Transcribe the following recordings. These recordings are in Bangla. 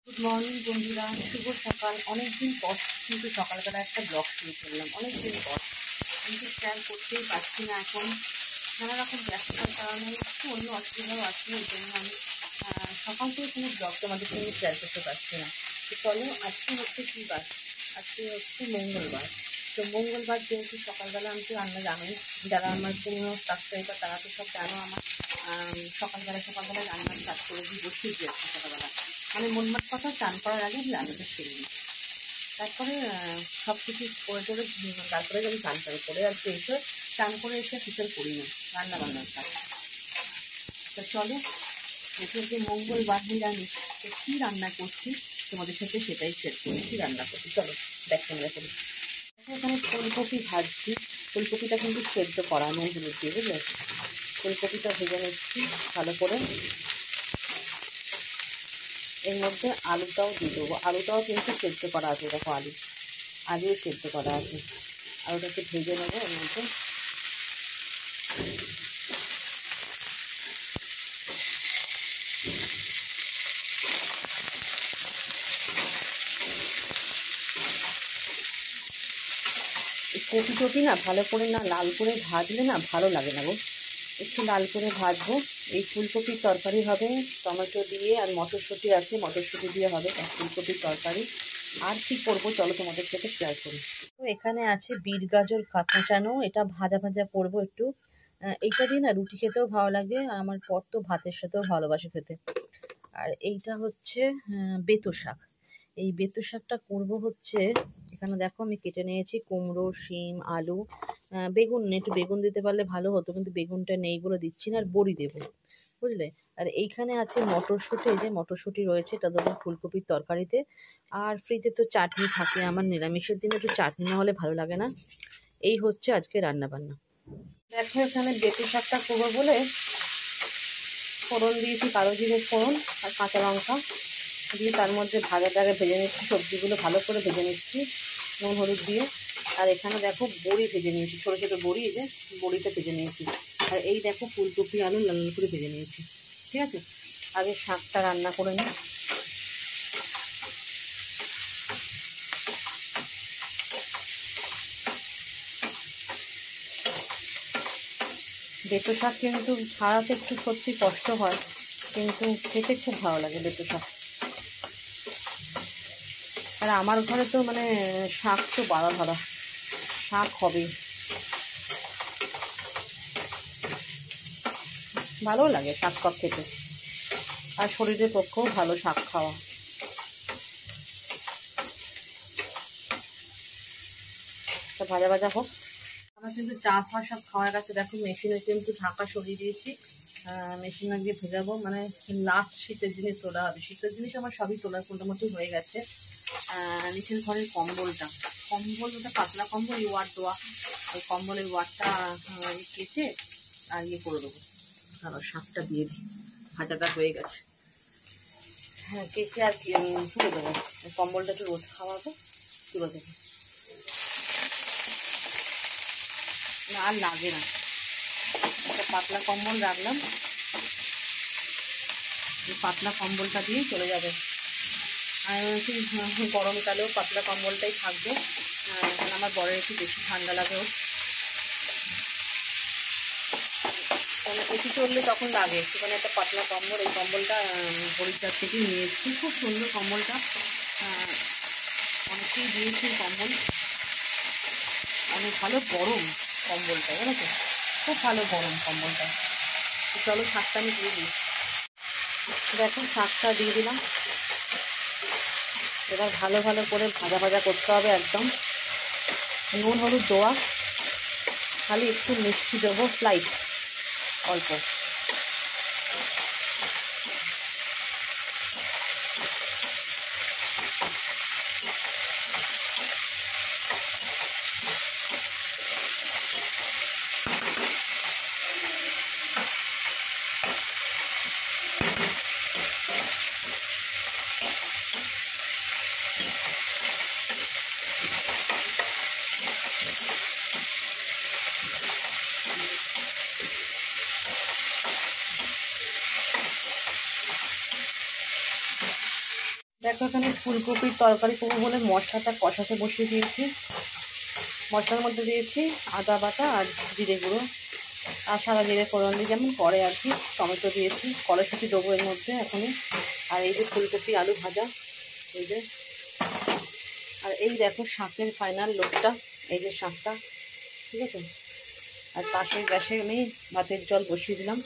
গুড মর্নিং বন্ধুরা, শুভ সকাল। অনেকদিন পর কিন্তু সকালবেলা একটা ব্লগ শুরু করলাম, অনেকদিন পর কিন্তু শেয়ার করতেই পারছি না। এখন নানা রকম ব্যস্ততার কারণে একটু অন্য অসুবিধাও আছে, ওই জন্য আমি সকাল থেকে কোনো ব্লগ তোমাদের সঙ্গে শেয়ার করতে পারছি না। তো চলো, আজকে হচ্ছে কী বার? আজকে হচ্ছে মঙ্গলবার। তো মঙ্গলবার যেহেতু সকালবেলা আমি তো রান্না জানোই, যারা আমার পুরনো সাবস্ক্রাইবার তারা তো সব জানো, আমার সকালবেলা রান্না স্টার্ট করে দিই, বসিয়ে দিই সকালবেলা। মানে মনমাট কথা, চান করার আগে আমি রান্নাটা সেরে নিই। তারপরে সব কিছু করে টোরে তারপরে আমি চান করে আর এসে চান করে এসে কিচেন করি না, রান্না বান্নার কাজ। তো চলো, যে মঙ্গলবার নিরামিষ, তো কী রান্না করছি তোমাদের সাথে সেটাই শেয়ার করি। কী রান্না করছি চলো দেখা করি। এখানে ফুলকপি ভাজছি। ফুলকপিটা কিন্তু সেদ্ধ করা, নুন হলুদ দিয়ে, বুঝলে? ফুলকপিটা ভেজে নিচ্ছি ভালো করে। এর মধ্যে আলুটাও দিয়ে দেবো। আলুটাও কিন্তু সেদ্ধ করা আছে, দেখো আলুও সেদ্ধ করা আছে। আলুটাকে ভেজে নেবো এর মধ্যে। কপি না ভালো করে না লাল করে ভাজলে না ভালো লাগে না গো, একটু লাল করে ভাজবো। এই ফুলকপির তরকারি হবে টমেটো দিয়ে, আর মটরশুঁটি আছে, মটরশুঁটি দিয়ে হবে ফুলকপির তরকারি। আর কি করবো চলো তোমাদের সাথে শেয়ার করি। তো এখানে আছে বিট গাজর কাঁচানো, এটা ভাজা ভাজা করবো একটু। এইটা দিয়ে না রুটি খেতেও ভালো লাগে, আর আমার পর তো ভাতের সাথেও ভালোবাসে খেতে। আর এইটা হচ্ছে বেতো শাক। এই বেতো শাকটা করবো হচ্ছে, এখানে দেখো আমি কেটে নিয়েছি কুমড়ো, শিম, আলু, বেগুন। একটু বেগুন দিতে পারলে ভালো হতো, কিন্তু বেগুনটা নেই বলে দিচ্ছি না। আর বড়ি দেবো, বুঝলে? আর এইখানে আছে মটরশুঁটি, এই যে মটরশুঁটি রয়েছে, এটা দেবো ফুলকপির তরকারিতে। আর ফ্রিজে তো চাটনি থাকে, আমার নিরামিষের দিনে একটু চাটনি না হলে ভালো লাগে না। এই হচ্ছে আজকে রান্না বান্না। দেখো এখানে বেতো শাকটা করবো বলে ফোড়ন দিয়েছি, কালো জিরে ফোড়ন আর কাঁচা লঙ্কা দিয়ে তার মধ্যে ভেজে নিচ্ছি। সবজিগুলো ভালো করে ভেজে নিচ্ছি নুন হলুদ দিয়ে। আর এখানে দেখো বড়ি ভেজে নিয়েছি, ছোটো ছোটো বড়ি, এই যে বড়িটা ভেজে নিয়েছি। আর এই দেখো ফুলকপি আলু লাল লাল করে ভেজে নিয়েছি। ঠিক আছে, আগে শাকটা রান্না করে নিই। বেতো শাক কিন্তু ছাড়াতে একটু সত্যি কষ্ট হয়, কিন্তু খেতে খুব ভালো লাগে বেতো শাক। আর আমার ঘরে তো মানে শাক তো বাড়া ধরা, শাক হবে, ভালো লাগে শাক খেতে। আর শরীরের পক্ষেও ভালো শাক খাওয়া। তা ভাজা ভাজা হোক। আমার কিন্তু চা ফা সব খাওয়া গেছে। দেখো মেশিনে কিন্তু ঢাকা সরিয়ে দিয়েছি, মেশিনে দিয়ে ভেজাবো। মানে লাস্ট শীতের জিনিস তোলা হবে। শীতের জিনিস আমার সবই তোলার মোটামুটি হয়ে গেছে। নিচের ঘরের কম্বল ওটা পাতলা কম্বল, ওয়ার দেওয়া, ওই কম্বলের ওয়ারটা কেচে আর করে দেবো। তারপর শাকটা দিয়ে দিই, ভাজাটা হয়ে গেছে। হ্যাঁ, কেচে আর তুলে দেবো। কম্বলটা একটু রোদ খাওয়াবো, তুলে দেবো। না আর লাগে না, একটা পাতলা কম্বল রাখলাম, এই পাতলা কম্বলটা দিয়েই চলে যাবে। আর গরমকালেও পাতলা কম্বলটাই থাকবে, কারণ আমার বরের একটু বেশি ঠান্ডা লাগে। এসি চললে তখন লাগে একটুখানি একটা পাতলা কম্বল। এই কম্বলটা হরিদ্বার থেকে নিয়েছি, খুব সুন্দর কম্বলটা, অনেকেই দিয়েছে কম্বল। অনেক ভালো গরম কম্বলটা, জানো তো, খুব ভালো গরম কম্বলটা। তো চলো শাকটা আমি দিয়ে দিই। দেখো শাকটা দিয়ে দিলাম। এবার ভালো করে ভাজা ভাজা করতে হবে একদম। নুন হলুদ দেওয়া, খালি একটু মিষ্টি দেবো স্লাইট, অল্প। দেখো এখানে ফুলকপির তরকারি করবো বলে মশলাটা কষাতে বসিয়ে দিয়েছি। মশলার মধ্যে দিয়েছি আদা বাটা আর জিরে গুঁড়ো আর সাদা জিরে ফোড়ন দিয়ে যেমন করে আর কি। টমেটো দিয়েছি, কড়াইশুঁটি দেবো এর মধ্যে এখনই। আর এই যে ফুলকপি আলু ভাজা, এই যে। আর এই দেখো শাকের ফাইনাল লুকটা, এই যে শাকটা, ঠিক আছে। আর পাশের গ্যাসে আমি ভাতের জল বসিয়ে দিলাম।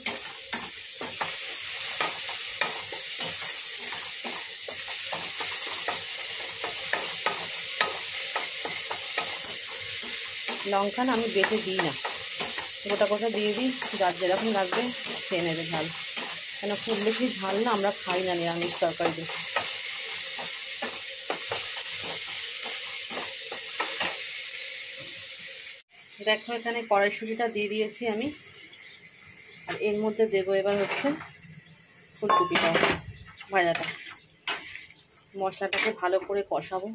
লঙ্কা না আমি বেটে দিই না, গোটা গোটা দিয়ে দিই, যার যেরকম লাগবে খেয়ে নেবে ঝাল। কেন খুব বেশি ঝাল না আমরা খাই না নিরামিষ তরকারিতে। দেখো এখানে কড়াইশুঁটিটা দিয়ে দিয়েছি আমি। আর এর মধ্যে দেবো এবার হচ্ছে ফুলকপিটা ভাজাটা। মশলাটাকে ভালো করে কষাবো।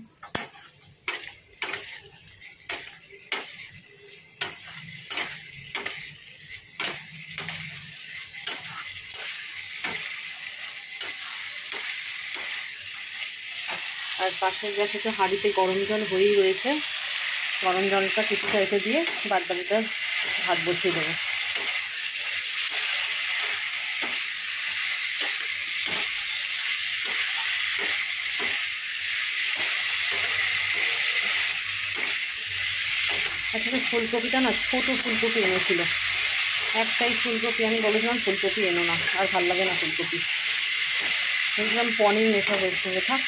আর পাশের গ্যাসে তো হাঁড়িতে গরম জল হয়েই রয়েছে, গরম জলটা কিছুটা রেখে দিয়ে বাদ বাকিটা ভাত বসিয়ে দেবো। আসলে ফুলকপিটা না ছোটো ফুলকপি এনেছিল, একটাই ফুলকপি। আমি বলেছিলাম ফুলকপি এনো না, আর ভাল লাগে না ফুলকপি। বলছিলাম পনির মেশাবো এর সঙ্গে, থাক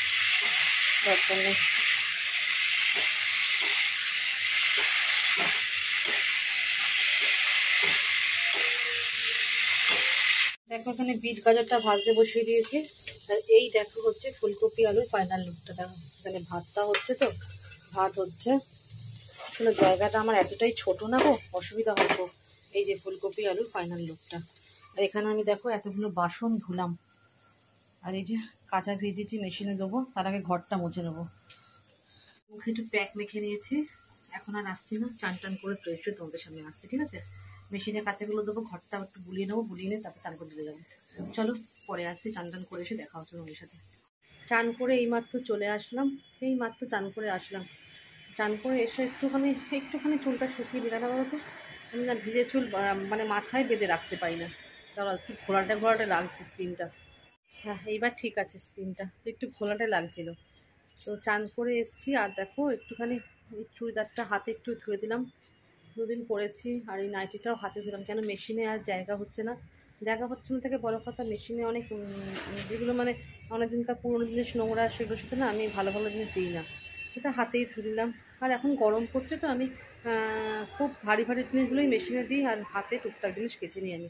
দরকার নেই। দেখো এখানে বিট গাজরটা ভাজতে বসিয়ে দিয়েছি। আর এই দেখো হচ্ছে ফুলকপি আলুর ফাইনাল লুকটা। দেখো এখানে ভাতটা হচ্ছে, তো ভাত হচ্ছে। আসলে জায়গাটা আমার এতটাই ছোট না গো, অসুবিধা হতো। এই যে ফুলকপি আলুর ফাইনাল লুকটা। আর এখানে আমি দেখো এতগুলো বাসন ধুলাম। আর এই যে কাঁচা ভিজিয়েছি, মেশিনে দেবো, তার আগে ঘরটা মুছে নেবো। মুখে একটু প্যাক মেখে নিয়েছি, এখন আর আসছি না, চান টান করে ফ্রেশ হয়ে তোমাদের সামনে আসছি, ঠিক আছে। মেশিনে কাঁচাগুলো দেবো, ঘরটা একটু বুলিয়ে নেবো, বুলিয়ে নিয়ে তারপর চান করে চলে যাবো। চলো পরে আসছি, চান টান করে এসে দেখা হচ্ছে তোমাদের সাথে। চান করে এইমাত্র চলে আসলাম, এইমাত্র চান করে আসলাম। চান করে এসে একটুখানি চুলটা শুকিয়ে দিলাম। বলতো আমি না ভিজে চুল মানে মাথায় বেঁধে রাখতে পারি না, চলো একটু ঘোলাটে ঘোলাটে লাগছে স্কিনটা। হ্যাঁ এইবার ঠিক আছে, স্কিনটা একটু ঘোলাটে লাগছিলো। তো চান করে এসছি। আর দেখো একটুখানি এই চুড়িদারটা হাতে একটু ধুয়ে দিলাম, দুদিন পরেছি। আর এই নাইটিটাও হাতে ধুলাম, কেন মেশিনে আর জায়গা হচ্ছে না। জায়গা হচ্ছে না থেকে বড় কথা, মেশিনে অনেক যেগুলো মানে অনেক দিনকার পুরোনো জিনিস নোংরা, সেগুলোর সাথে না আমি ভালো ভালো জিনিস দিই না, সেটা হাতেই ধুয়ে দিলাম। আর এখন গরম পড়ছে তো আমি খুব ভারী ভারী জিনিসগুলোই মেশিনে দিই, আর হাতে টুকটাক জিনিস কেচে নিই আমি।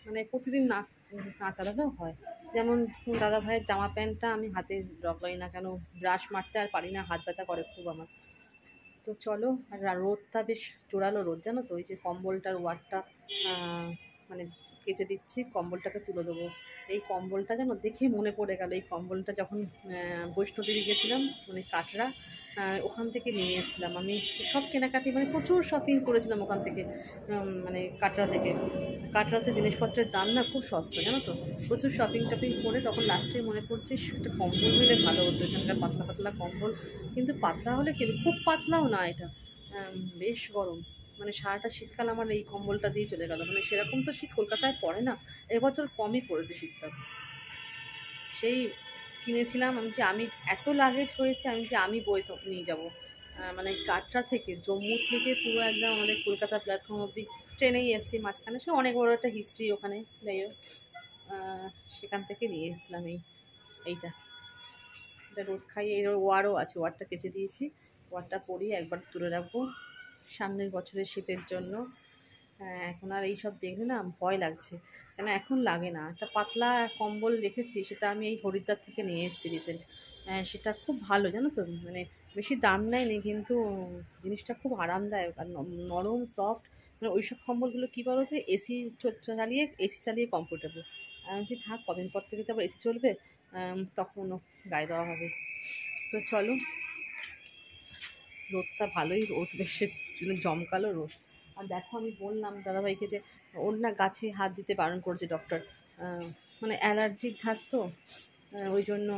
মানে প্রতিদিন না চালালেও হয়। যেমন দাদা ভাইয়ের জামা প্যান্টটা আমি হাতে ডগলাই না, কেন ব্রাশ মারতে আর পারি না, হাত ব্যথা করে খুব আমার। তো চলো। আর রোদটা বেশ জোরালো রোদ, জানো তো। ওই যে কম্বলটার ওয়ারটা মানে কেচে দিচ্ছি, কম্বলটাকে তুলে দেবো। এই কম্বলটা যেন দেখে মনে পড়ে গেল, এই কম্বলটা যখন বৈষ্ণোদেবী গেছিলাম, মানে কাটরা, ওখান থেকে নিয়ে এসেছিলাম আমি। সব কেনাকাটি মানে প্রচুর শপিং করেছিলাম ওখান থেকে, মানে কাটরা থেকে। কাটরাতে জিনিসপত্রের দাম না খুব সস্তা, জানো তো। প্রচুর শপিং টপিং করে তখন লাস্টে মনে পড়ছে একটা কম্বল নিলে ভালো হতো, এখানকার পাতলা পাতলা কম্বল। কিন্তু পাতলা হলে কিন্তু খুব পাতলাও না এটা, বেশ গরম। মানে সারাটা শীতকাল আমার এই কম্বলটা দিয়ে চলে গেল। মানে সেরকম তো শীত কলকাতায় পড়ে না, এবছর কমই পড়েছে শীতটা। সেই কিনেছিলাম আমি, যে আমি এত লাগেজ হয়েছে, আমি বই তো নিয়ে যাব। মানে কাটরা থেকে, জম্মু থেকে পুরো একদম আমাদের কলকাতা প্ল্যাটফর্ম অবধি ট্রেনেই এসেছি মাঝখানে। সে অনেক বড় একটা হিস্ট্রি ওখানে, যাই হোক সেখান থেকে নিয়ে এসেছিলাম এইটা। এটা রোদ খাইয়ে এর ওয়ারও আছে, ওয়ারটা কেচে দিয়েছি। ওয়ারটা পরিয়ে একবার তুলে রাখবো সামনের বছরের শীতের জন্য। এখন আর এইসব দেখলে না ভয় লাগছে, কেন এখন লাগে না। একটা পাতলা কম্বল রেখেছি, সেটা আমি এই হরিদ্বার থেকে নিয়ে এসেছি রিসেন্ট। সেটা খুব ভালো, জানো তো। মানে বেশি দাম নেয়নি, কিন্তু জিনিসটা খুব আরামদায়ক আর নরম সফট। মানে ওই সব কম্বলগুলো কী বলো তো, এসি চালিয়ে কমফোর্টেবল। আমি বলছি থাক, কদিন পর থেকে তো আবার এসি চলবে, তখনও গায়ে দেওয়া হবে। তো চলো, রোদটা ভালোই, রোদ বেশ জমকালো রোদ। আর দেখো আমি বললাম দাদাভাইকে যে ওর না গাছে হাত দিতে বারণ করছে ডক্টর, মানে অ্যালার্জিক ধাত তো, ওই জন্য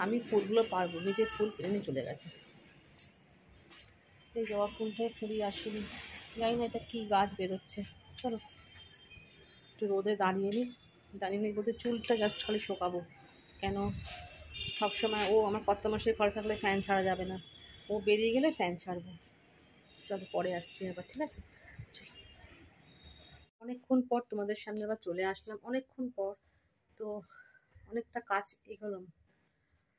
আমি ফুলগুলো পারবো, নিজের ফুল কিনে নিয়ে চলে গেছে। এই জবা ফুলটাই ফুলই আসেনি, জানি না এটা কী গাছ বেরোচ্ছে। চলো একটু রোদে দাঁড়িয়ে নিই বলতে চুলটা জাস্ট খালি শোকাবো। কেন সবসময় ও আমার কর্তা মশাই ঘরে থাকলে ফ্যান ছাড়া যাবে না, ও বেরিয়ে গেলে ফ্যান ছাড়বো। চলো পরে আসছি আবার, ঠিক আছে? চলো, অনেকক্ষণ পর তোমাদের সামনে আবার চলে আসলাম, অনেকক্ষণ পর। তো অনেকটা কাজ এগোলাম।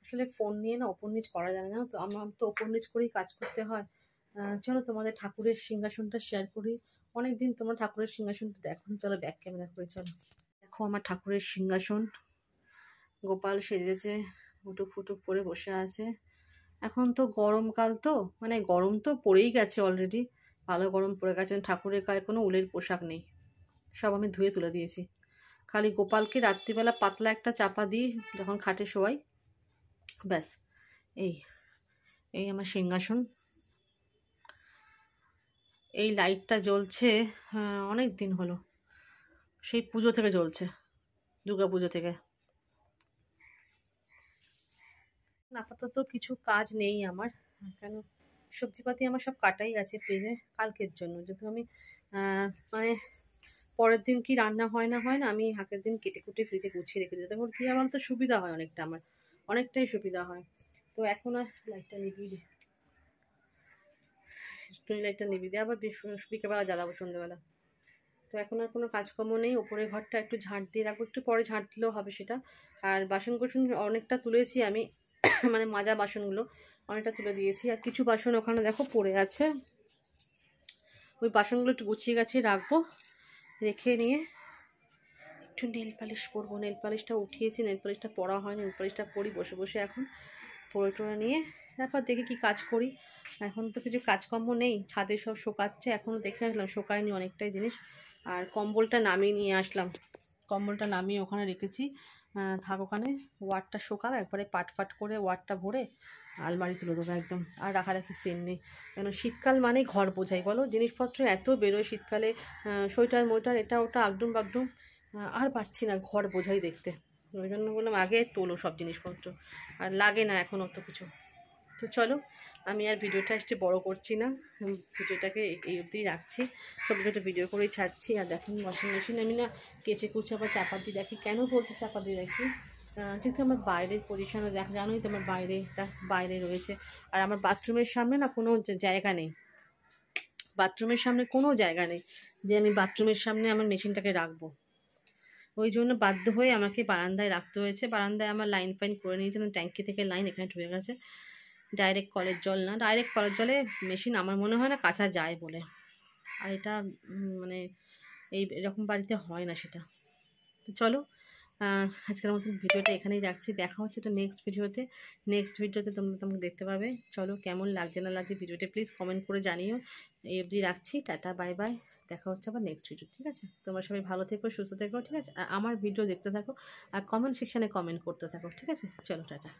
আসলে ফোন নিয়ে না ওপর নিচ করা যায় না, তো আমার তো ওপর নিচ করেই কাজ করতে হয়। চলো তোমাদের ঠাকুরের সিংহাসনটা শেয়ার করি। অনেকদিন তোমার ঠাকুরের সিংহাসনটা দেখো, চলো ব্যাক ক্যামেরা করে। চলো দেখো আমার ঠাকুরের সিংহাসন, গোপাল সেজেছে, উটুক ফুটুক করে বসে আছে। এখন তো গরমকাল, তো মানে গরম তো পড়েই গেছে অলরেডি, ভালো গরম পড়ে গেছে। ঠাকুরের গায়ে কোনো উলের পোশাক নেই, সব আমি ধুয়ে তুলে দিয়েছি। খালি গোপালকে রাত্রিবেলা পাতলা একটা চাপা দিই যখন খাটে শোয়াই, ব্যাস। এই এই আমার সিংহাসন, এই লাইটটা জ্বলছে অনেক দিন হলো, সেই পুজো থেকে জ্বলছে, দুর্গা পুজো থেকে। আপাতত কিছু কাজ নেই আমার, কেন সবজিপাতি আমার সব কাটাই আছে ফ্রিজে কালকের জন্য, যেহেতু আমি মানে পরের দিন কি রান্না হয় না আমি আগের দিন কেটে কুটে ফ্রিজে গুছিয়ে রেখে দিই, তখন কি আমার তো সুবিধা হয় অনেকটা, আমার অনেকটাই সুবিধা হয়। তো এখন আর লাইটটা নিভিয়ে দিই, লাইটটা নিভিয়ে দিই, আবার বিকেলবেলা জ্বালাবো সন্ধ্যেবেলা। তো এখন আর কোনো কাজকর্ম নেই, ওপরের ঘরটা একটু ঝাঁট দিয়ে রাখবো, একটু পরে ঝাঁট দিলেও হবে সেটা। আর বাসন কোসন অনেকটা তুলেছি আমি মানে মাজা বাসনগুলো অনেকটা তুলে দিয়েছি, আর কিছু বাসন ওখানে দেখো পড়ে আছে, ওই বাসনগুলো একটু গুছিয়ে গাছিয়ে রাখবো। রেখে নিয়ে একটু নেল পালিশ পরবো, নেল পালিশটা উঠিয়েছি, নেল পালিশটা পরা হয়নি, নেল পালিশটা পরি বসে বসে এখন, পরে টরে নিয়ে তারপর দেখি কি কাজ করি। এখন তো কিছু কাজকর্ম নেই, ছাদে সব শোকাচ্ছে, এখনও দেখে আসলাম শোকায়নি অনেকটাই জিনিস। আর কম্বলটা নামিয়ে নিয়ে আসলাম, কম্বলটা নামিয়ে ওখানে রেখেছি, থাক ওখানে, ওয়ারটা শোকাক একবারে পাট পাট করে ওয়ারটা ভরে আলমারি তুলে দেবো একদম, আর রাখারাখি সেন নেই। কেন শীতকাল মানেই ঘর বোঝাই বলো, জিনিসপত্র এত বেরোয় শীতকালে, সোয়েটার মোয়েটার এটা ওটা আগডুম বাগডুম, আর পারছি না ঘর বোঝাই দেখতে। ওই জন্য বললাম আগে তোলো সব জিনিসপত্র, আর লাগে না এখন অত কিছু। তো চলো আমি আর ভিডিওটা একটু বড় করছি না, ভিডিওটাকে এই অবধি রাখছি, ছোটো ছোটো ভিডিও করেই ছাড়ছি। আর দেখুন ওয়াশিং মেশিন আমি না কেচে কুচে আবার চাপা দিয়ে রাখি, কেন বলছি চাপা দিয়ে রাখি, যেহেতু আমার বাইরের পজিশনে জানোই তো আমার বাইরে রয়েছে, আর আমার বাথরুমের সামনে না কোনো জায়গা নেই, বাথরুমের সামনে কোনো জায়গা নেই যে আমি বাথরুমের সামনে আমার মেশিনটাকে রাখবো। ওই জন্য বাধ্য হয়ে আমাকে বারান্দায় রাখতে হয়েছে। বারান্দায় আমার লাইন ফাইন করে নিয়েছিলাম, ট্যাঙ্কি থেকে লাইন এখানে ঢুকে গেছে, ডাইরেক্ট কলের জল না, ডাইরেক্ট কলের জলে মেশিন আমার মনে হয় না কাঁচা যায় বলে, আর এটা মানে এরকম বাড়িতে হয় না সেটা। তো চলো আজকের মতন ভিডিওটা এখানেই রাখছি, দেখা হচ্ছে তো নেক্সট ভিডিওতে তোমরা দেখতে পাবে। চলো কেমন লাগছে না লাগছে ভিডিওটা প্লিজ কমেন্ট করে জানিও। এই অবধি রাখছি, টাটা বাই বাই, দেখা হচ্ছে আবার নেক্সট ভিডিও, ঠিক আছে? তোমরা সবাই ভালো থেকো, সুস্থ থেকো, ঠিক আছে? আর আমার ভিডিও দেখতে থাকো, আর কমেন্ট সেকশানে কমেন্ট করতে থাকো, ঠিক আছে? চলো টাটা।